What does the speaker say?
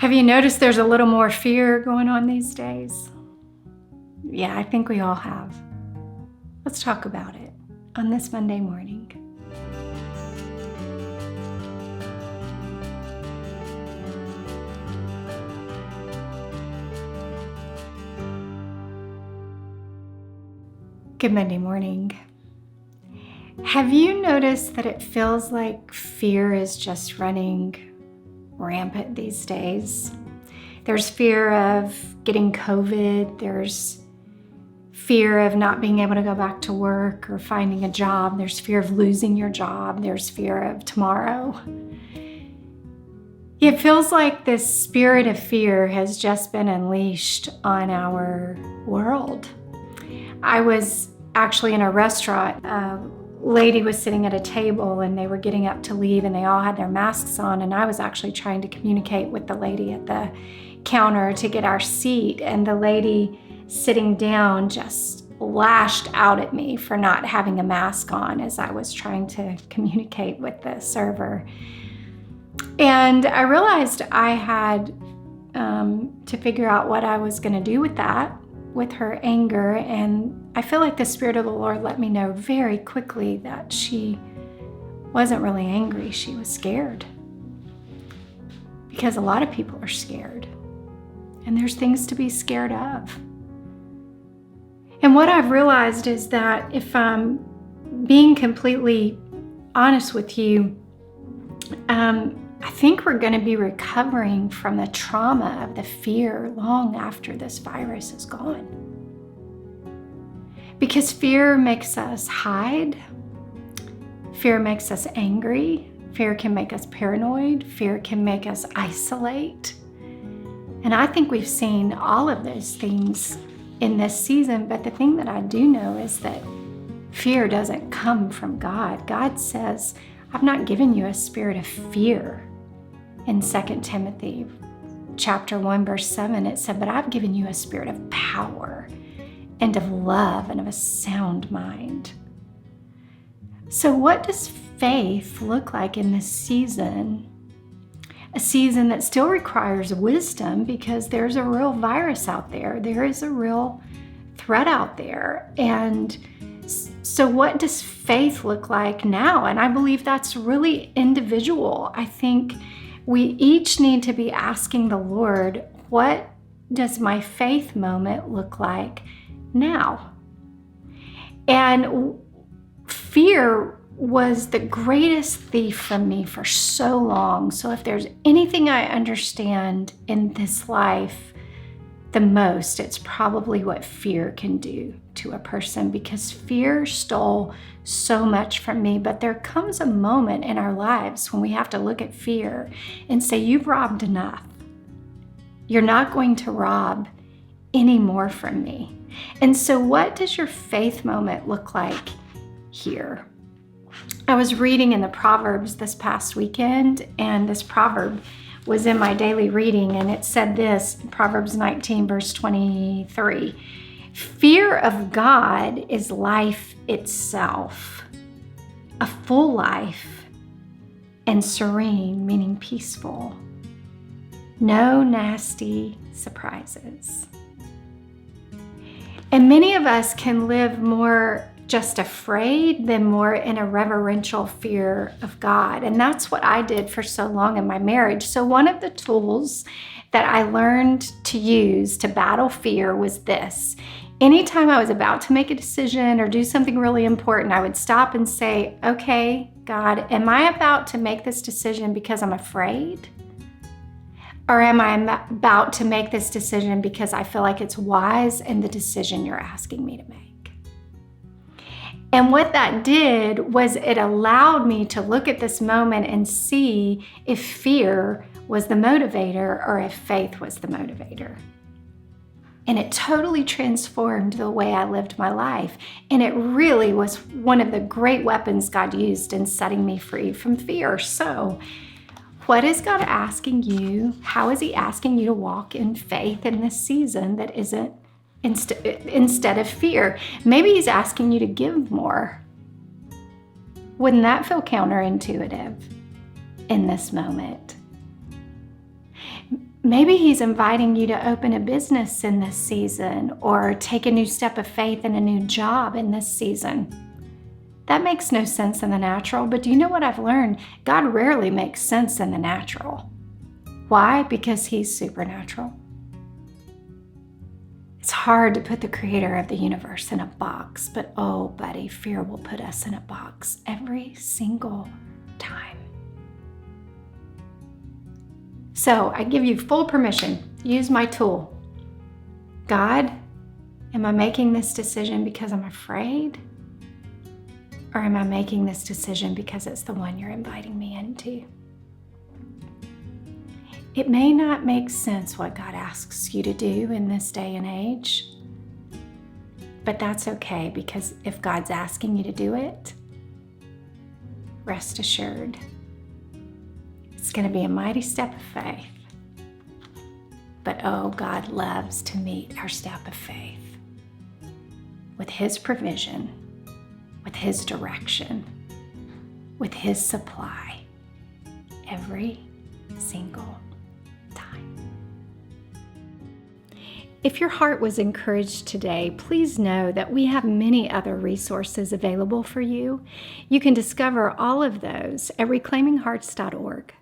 Have you noticed there's a little more fear going on these days? Yeah, I think we all have. Let's talk about it on this Monday morning. Good Monday morning. Have you noticed that it feels like fear is just running rampant these days? There's fear of getting COVID. There's fear of not being able to go back to work or finding a job. There's fear of losing your job. There's fear of tomorrow. It feels like this spirit of fear has just been unleashed on our world. I was actually in a restaurant. A lady was sitting at a table and they were getting up to leave and they all had their masks on, and I was actually trying to communicate with the lady at the counter to get our seat, and the lady sitting down just lashed out at me for not having a mask on as I was trying to communicate with the server. And I realized I had to figure out what I was going to do with that, with her anger. And I feel like the Spirit of the Lord let me know very quickly that she wasn't really angry. She was scared. Because a lot of people are scared. And there's things to be scared of. And what I've realized is that if I'm being completely honest with you, I think we're going to be recovering from the trauma of the fear long after this virus is gone. Because fear makes us hide. Fear makes us angry. Fear can make us paranoid. Fear can make us isolate. And I think we've seen all of those things in this season. But the thing that I do know is that fear doesn't come from God. God says, I've not given you a spirit of fear. In 2 Timothy chapter 1, verse 7, it said, but I've given you a spirit of power and of love and of a sound mind. So what does faith look like in this season? A season that still requires wisdom, because there's a real virus out there. There is a real threat out there. And so what does faith look like now? And I believe that's really individual. I think we each need to be asking the Lord, what does my faith moment look like now? And fear was the greatest thief from me for so long. So if there's anything I understand in this life the most, it's probably what fear can do to a person, because fear stole so much from me. But there comes a moment in our lives when we have to look at fear and say, you've robbed enough. You're not going to rob any more from me. And so what does your faith moment look like here? I was reading in the Proverbs this past weekend, and this proverb was in my daily reading, and it said this, Proverbs 19, verse 23. Fear of God is life itself, a full life, and serene, meaning peaceful. No nasty surprises. And many of us can live more just afraid than more in a reverential fear of God. And that's what I did for so long in my marriage. So one of the tools that I learned to use to battle fear was this. Anytime I was about to make a decision or do something really important, I would stop and say, okay, God, am I about to make this decision because I'm afraid? Or am I about to make this decision because I feel like it's wise in the decision you're asking me to make? And what that did was it allowed me to look at this moment and see if fear was the motivator or if faith was the motivator. And it totally transformed the way I lived my life. And it really was one of the great weapons God used in setting me free from fear. So what is God asking you? How is He asking you to walk in faith in this season that isn't instead of fear? Maybe He's asking you to give more. Wouldn't that feel counterintuitive in this moment? Maybe He's inviting you to open a business in this season or take a new step of faith in a new job in this season. That makes no sense in the natural, but do you know what I've learned? God rarely makes sense in the natural. Why? Because He's supernatural. It's hard to put the creator of the universe in a box, but oh, buddy, fear will put us in a box every single time. So I give you full permission. Use my tool. God, am I making this decision because I'm afraid? Or am I making this decision because it's the one you're inviting me into? It may not make sense what God asks you to do in this day and age, but that's okay, because if God's asking you to do it, rest assured, it's going to be a mighty step of faith. But oh, God loves to meet our step of faith with His provision, with His direction, with His supply every single time. If your heart was encouraged today, please know that we have many other resources available for you. You can discover all of those at reclaiminghearts.org.